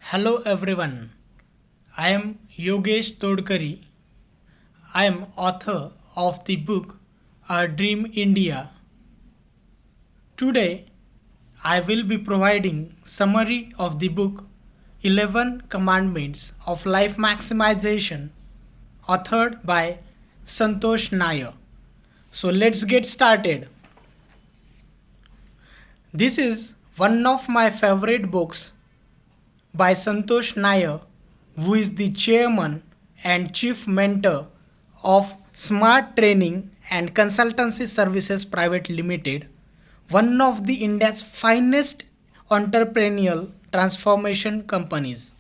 Hello everyone. I am Yogesh Todkari. I am author of the book Our Dream India. Today I will be providing summary of the book 11 Commandments of Life Maximization authored by Santosh Nair. So let's get started. This is one of my favorite books by Santosh Nair, who is the chairman and chief mentor of Smart Training and Consultancy Services Private Limited, one of the India's finest entrepreneurial transformation companies.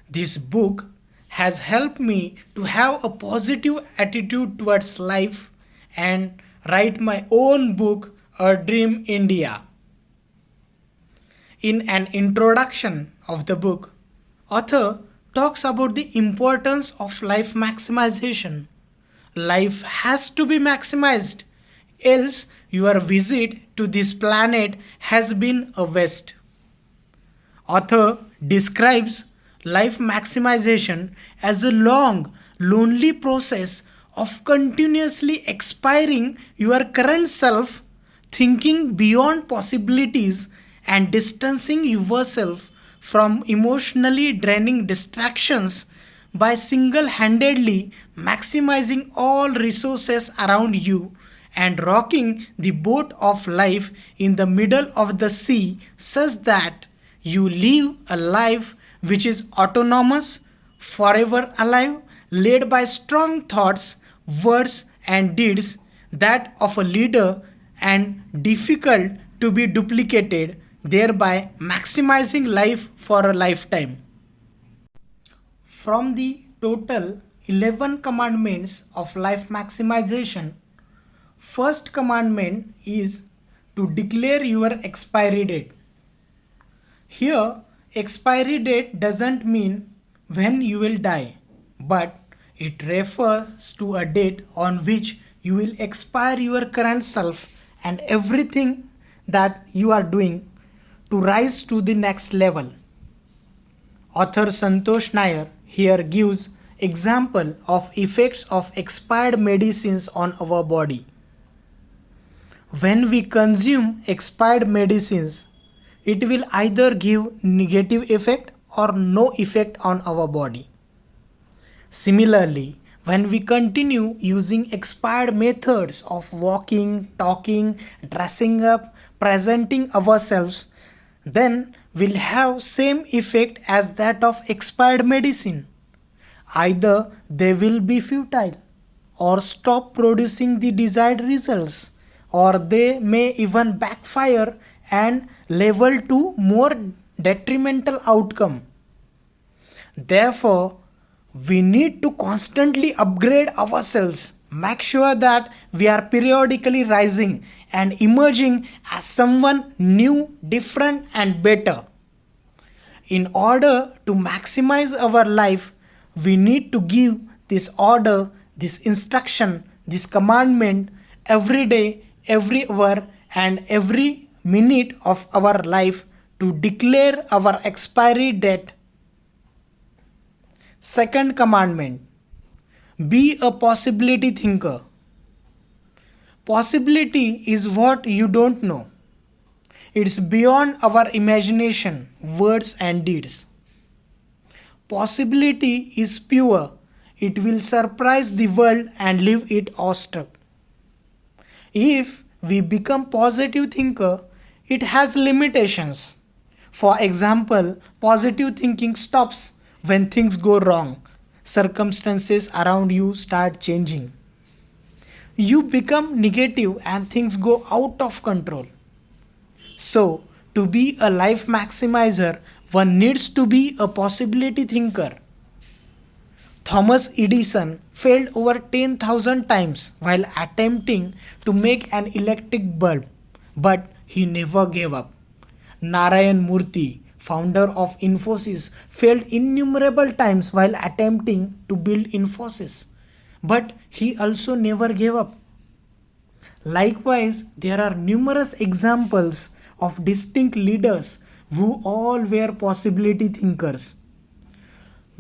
This book has helped me to have a positive attitude towards life and write my own book, A Dream India. In an introduction of the book, author talks about the importance of life maximization. Life has to be maximized, else your visit to this planet has been a waste. Author describes life maximization as a long, lonely process of continuously expiring your current self, thinking beyond possibilities, and distancing yourself from emotionally draining distractions by single handedly maximizing all resources around you and rocking the boat of life in the middle of the sea such that you live a life which is autonomous, forever alive, led by strong thoughts, words, and deeds that of a leader and difficult to be duplicated, thereby maximizing life for a lifetime. From the total 11 commandments of life maximization, first commandment is to declare your expiry date. Here, expiry date doesn't mean when you will die, but it refers to a date on which you will expire your current self and everything that you are doing to rise to the next level. Author Santosh Nair here gives example of effects of expired medicines on our body. When we consume expired medicines, it will either give negative effect or no effect on our body. Similarly, when we continue using expired methods of walking, talking, dressing up, presenting ourselves, then will have same effect as that of expired medicine. Either they will be futile or stop producing the desired results, or they may even backfire and level to more detrimental outcome. Therefore, we need to constantly upgrade ourselves, make sure that we are periodically rising and emerging as someone new, different, and better. In order to maximize our life, we need to give this order, this instruction, this commandment every day, every hour, and every minute of our life to declare our expiry date. Second commandment, be a possibility thinker. Possibility is what you don't know. It's beyond our imagination, words, and deeds. Possibility is pure. It will surprise the world and leave it awestruck. If we become positive thinker, it has limitations. For example, positive thinking stops when things go wrong. Circumstances around you start changing. You become negative and things go out of control. So, to be a life maximizer, one needs to be a possibility thinker. Thomas Edison failed over 10,000 times while attempting to make an electric bulb, but he never gave up. Narayan Murthy, founder of Infosys, failed innumerable times while attempting to build Infosys, but he also never gave up. Likewise, there are numerous examples of distinct leaders who all were possibility thinkers.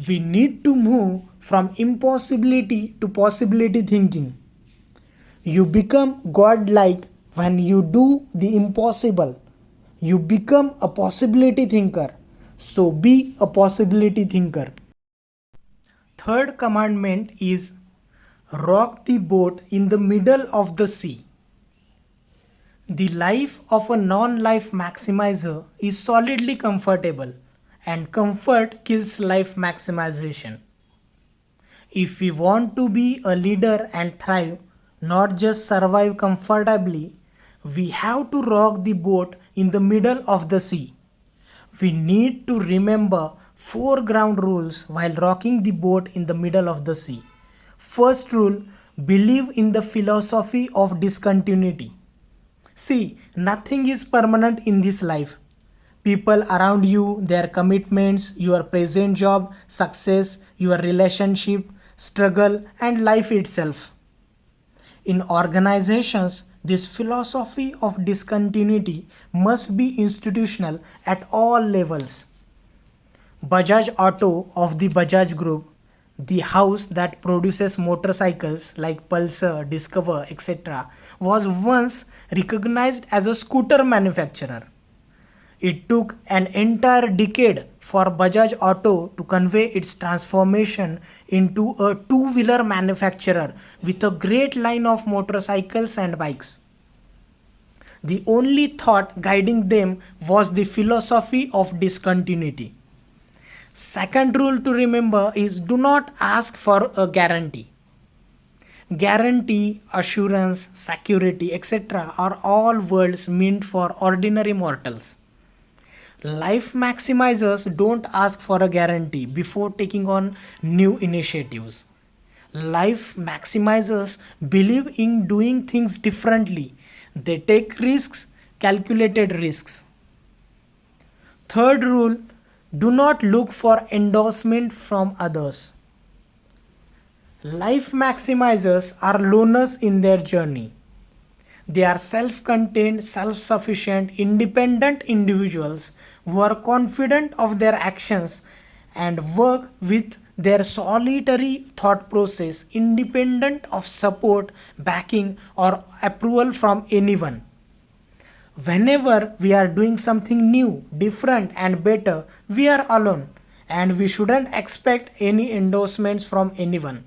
We need to move from impossibility to possibility thinking. You become godlike when you do the impossible. You become a possibility thinker. So be a possibility thinker. Third commandment is rock the boat in the middle of the sea. The life of a non-life maximizer is solidly comfortable, and comfort kills life maximization. If we want to be a leader and thrive, not just survive comfortably, we have to rock the boat in the middle of the sea. We need to remember four ground rules while rocking the boat in the middle of the sea. First rule, believe in the philosophy of discontinuity. See, nothing is permanent in this life. People around you, their commitments, your present job, success, your relationship, struggle, and life itself. In organizations, this philosophy of discontinuity must be institutional at all levels. Bajaj Auto of the Bajaj Group, the house that produces motorcycles like Pulsar, Discover, etc., was once recognized as a scooter manufacturer. It took an entire decade for Bajaj Auto to convey its transformation into a two-wheeler manufacturer with a great line of motorcycles and bikes. The only thought guiding them was the philosophy of discontinuity. Second rule to remember is do not ask for a guarantee. Guarantee, assurance, security, etc. are all words meant for ordinary mortals. Life maximizers don't ask for a guarantee before taking on new initiatives. Life maximizers believe in doing things differently. They take risks, calculated risks. Third rule, do not look for endorsement from others. Life maximizers are loners in their journey. They are self-contained, self-sufficient, independent individuals who are confident of their actions and work with their solitary thought process independent of support, backing, or approval from anyone. Whenever we are doing something new, different, and better, we are alone and we shouldn't expect any endorsements from anyone.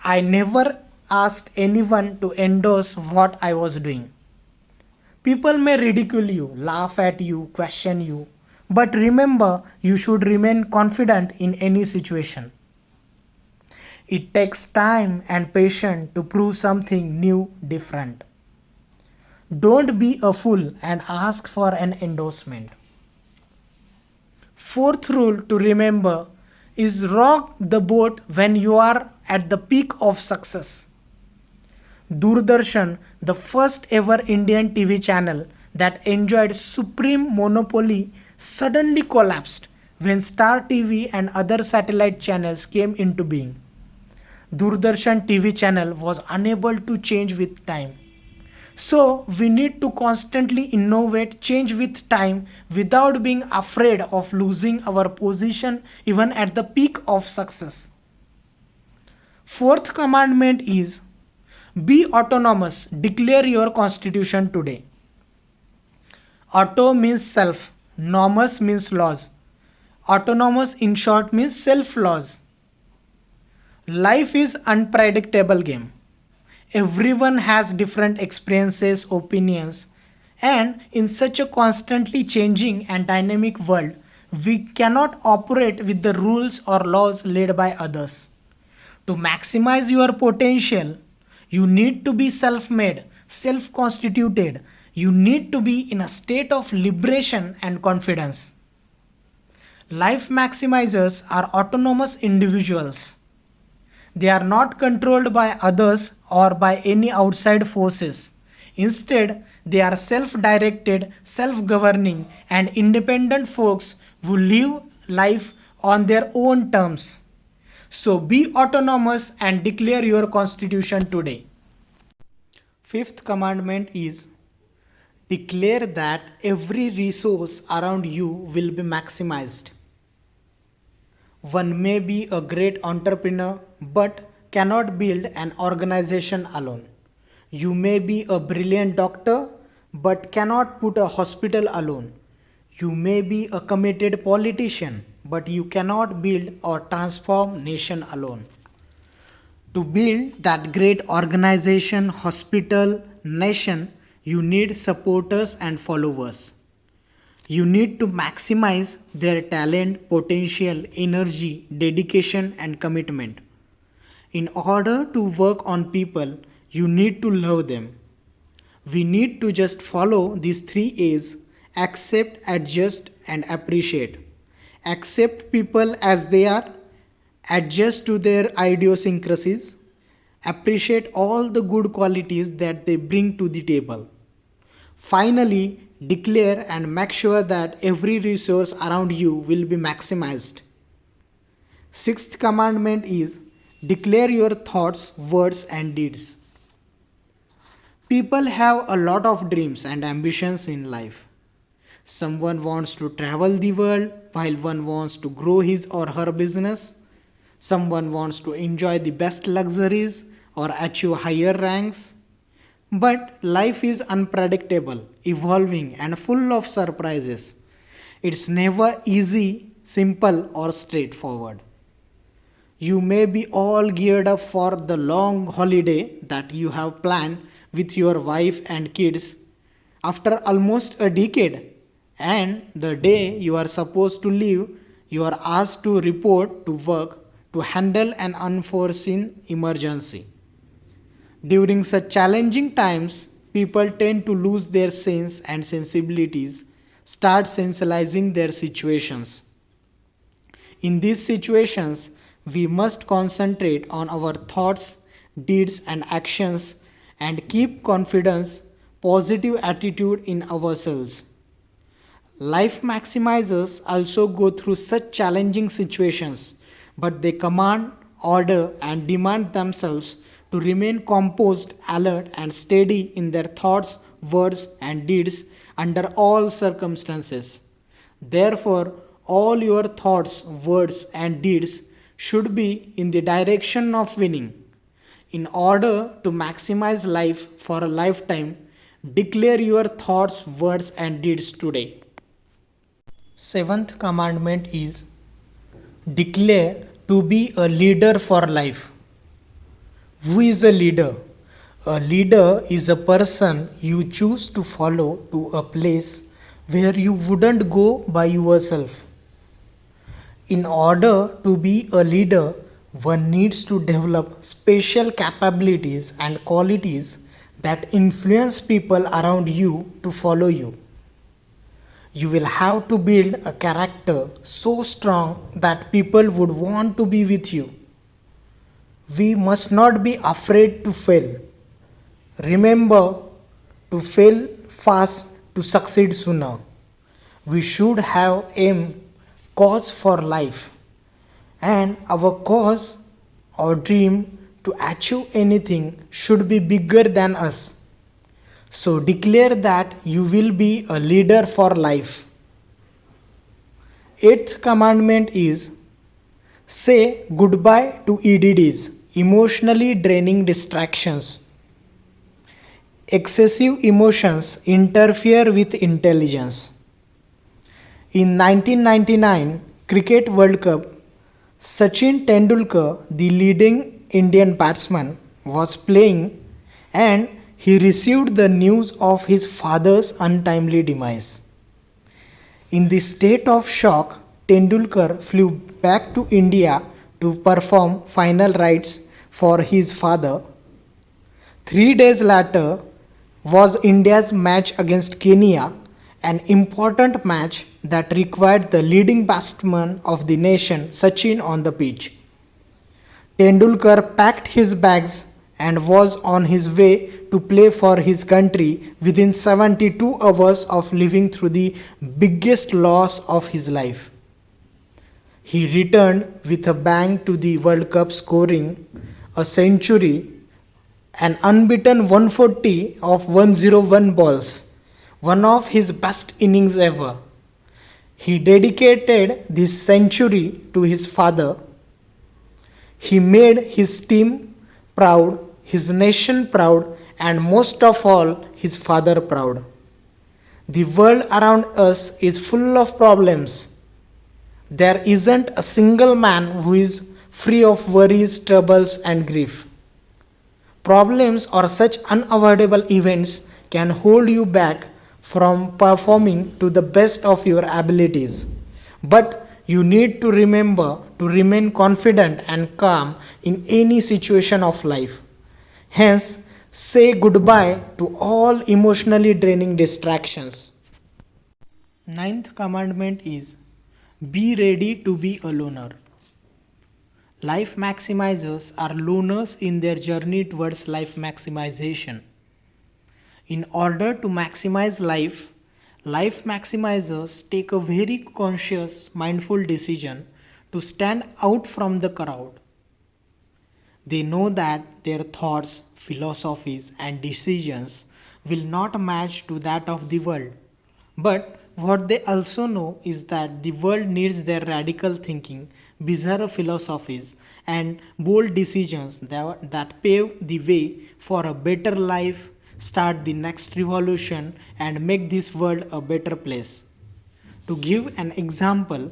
I never asked anyone to endorse what I was doing. People may ridicule you, laugh at you, question you, but remember you should remain confident in any situation. It takes time and patience to prove something new, different. Don't be a fool and ask for an endorsement. Fourth rule to remember is rock the boat when you are at the peak of success. Doordarshan, the first ever Indian TV channel that enjoyed supreme monopoly, suddenly collapsed when Star TV and other satellite channels came into being. Doordarshan TV channel was unable to change with time. So we need to constantly innovate, change with time without being afraid of losing our position even at the peak of success. Fourth commandment is be autonomous, declare your constitution today. Auto means self, nomos means laws. Autonomous in short means self laws. Life is unpredictable game. Everyone has different experiences, opinions, and in such a constantly changing and dynamic world, we cannot operate with the rules or laws laid by others. To maximize your potential, you need to be self-made, self-constituted. You need to be in a state of liberation and confidence. Life maximizers are autonomous individuals. They are not controlled by others or by any outside forces. Instead, they are self-directed, self-governing, and independent folks who live life on their own terms. So be autonomous and declare your constitution today. Fifth commandment is Declare that every resource around you will be maximized. One may be a great entrepreneur but cannot build an organization alone. You may be a brilliant doctor but cannot put a hospital alone. You may be a committed politician but you cannot build or transform nation alone. To build that great organization, hospital, nation, you need supporters and followers. You need to maximize their talent, potential, energy, dedication, and commitment. In order to work on people, you need to love them. We need to just follow these three A's: accept, adjust, and appreciate. Accept people as they are, adjust to their idiosyncrasies, appreciate all the good qualities that they bring to the table. Finally, declare and make sure that every resource around you will be maximized. Sixth commandment is declare your thoughts, words, and deeds. People have a lot of dreams and ambitions in life. Someone wants to travel the world, while one wants to grow his or her business. Someone wants to enjoy the best luxuries or achieve higher ranks. But life is unpredictable, evolving, and full of surprises. It's never easy, simple, or straightforward. You may be all geared up for the long holiday that you have planned with your wife and kids after almost a decade, and the day you are supposed to leave, you are asked to report to work to handle an unforeseen emergency. During such challenging times, people tend to lose their sense and sensibilities, start sensationalizing their situations. In these situations, we must concentrate on our thoughts, deeds, and actions and keep confidence, positive attitude in ourselves. Life maximizers also go through such challenging situations, but they command, order, and demand themselves to remain composed, alert, and steady in their thoughts, words, and deeds under all circumstances. Therefore, all your thoughts, words, and deeds should be in the direction of winning. In order to maximize life for a lifetime, declare your thoughts, words, and deeds today. Seventh commandment is declare to be a leader for life. Who is a leader? A leader is a person you choose to follow to a place where you wouldn't go by yourself. In order to be a leader, one needs to develop special capabilities and qualities that influence people around you to follow you. You will have to build a character so strong that people would want to be with you. We must not be afraid to fail. Remember, to fail fast to succeed sooner. We should have aim, cause for life, and our cause or dream to achieve anything should be bigger than us. So declare that you will be a leader for life. Eighth commandment is say goodbye to EDDs, emotionally draining distractions. Excessive emotions interfere with intelligence. In 1999 Cricket World Cup, Sachin Tendulkar, the leading Indian batsman, was playing and he received the news of his father's untimely demise. In the state of shock, Tendulkar flew back to India to perform final rites for his father. 3 days later was India's match against Kenya, an important match that required the leading batsman of the nation, Sachin, on the pitch. Tendulkar packed his bags and was on his way to play for his country within 72 hours of living through the biggest loss of his life. He returned with a bang to the World Cup, scoring a century, an unbeaten 140 of 101 balls, one of his best innings ever. He dedicated this century to his father. He made his team proud, his nation proud, and most of all, his father proud. The world around us is full of problems. There isn't a single man who is free of worries, troubles, and grief. Problems or such unavoidable events can hold you back from performing to the best of your abilities. But you need to remember to remain confident and calm in any situation of life. Hence, say goodbye to all emotionally draining distractions. Ninth commandment is be ready to be a loner. Life maximizers are loners in their journey towards life maximization. In order to maximize life, life maximizers take a very conscious, mindful decision to stand out from the crowd. They know that their thoughts, philosophies, and decisions will not match to that of the world. But what they also know is that the world needs their radical thinking, bizarre philosophies, and bold decisions that pave the way for a better life, start the next revolution, and make this world a better place. To give an example,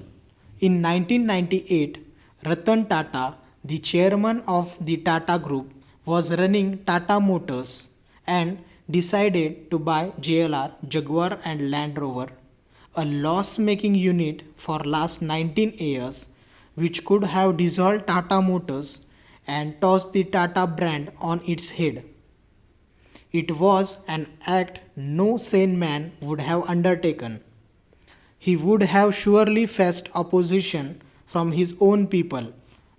in 1998, Ratan Tata, the chairman of the Tata Group, was running Tata Motors and decided to buy JLR, Jaguar and Land Rover, a loss-making unit for last 19 years, which could have dissolved Tata Motors and tossed the Tata brand on its head. It was an act no sane man would have undertaken. He would have surely faced opposition from his own people,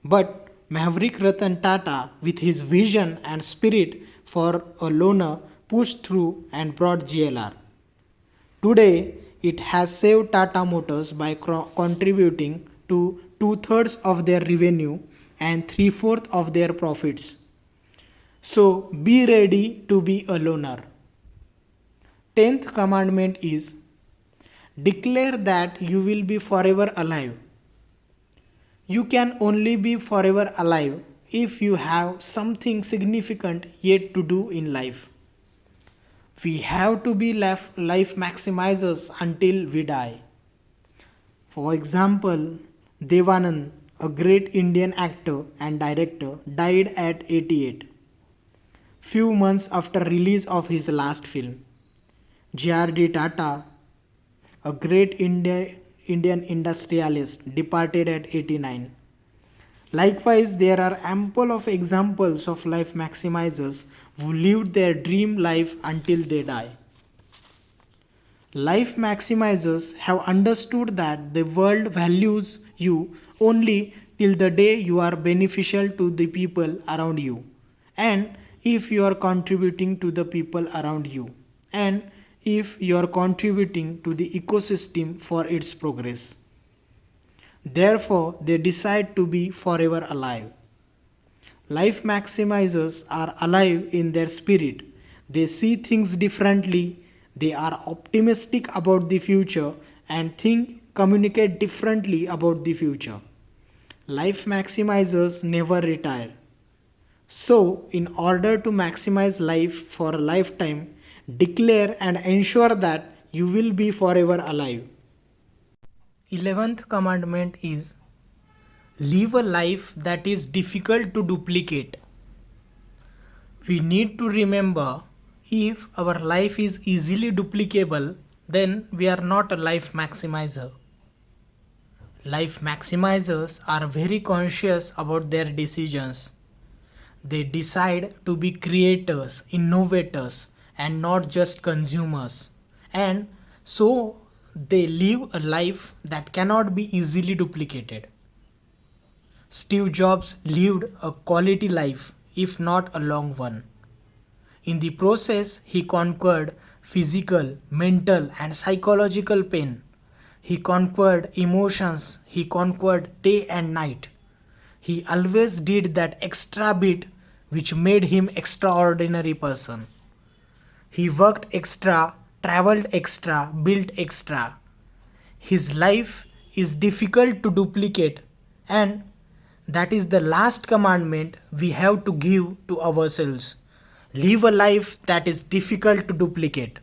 but Maverick Ratan Tata, with his vision and spirit for a loner, pushed through and brought JLR. Today, it has saved Tata Motors by contributing to two-thirds of their revenue and three-fourths of their profits. So, be ready to be a loner. 10th commandment is declare that you will be forever alive. You can only be forever alive if you have something significant yet to do in life. We have to be life maximizers until we die. For example, Devanand, a great Indian actor and director, died at 88, few months after release of his last film. J.R.D. Tata, a great Indian industrialist, departed at 89. Likewise, there are ample of examples of life maximizers who lived their dream life until they die. Life maximizers have understood that the world values you only till the day you are beneficial to the people around you, and if you are contributing to the people around you, and if you are contributing to the ecosystem for its progress. Therefore, they decide to be forever alive. Life maximizers are alive in their spirit. They see things differently. They are optimistic about the future and communicate differently about the future. Life maximizers never retire. So, in order to maximize life for a lifetime, declare and ensure that you will be forever alive. 11th commandment is live a life that is difficult to duplicate. We need to remember if our life is easily duplicable, then we are not a life maximizer. Life maximizers are very conscious about their decisions. They decide to be creators, innovators, and not just consumers. And so they live a life that cannot be easily duplicated. Steve Jobs lived a quality life, if not a long one. In the process, he conquered physical, mental, and psychological pain. He conquered emotions, he conquered day and night. He always did that extra bit which made him extraordinary person. He worked extra traveled extra, built extra. His life is difficult to duplicate, and that is the last commandment we have to give to ourselves. Live a life that is difficult to duplicate.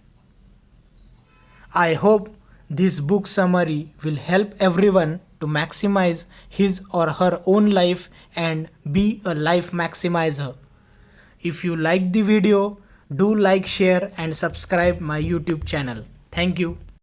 I hope this book summary will help everyone to maximize his or her own life and be a life maximizer. If you like the video, do like, share and subscribe my YouTube channel. Thank you.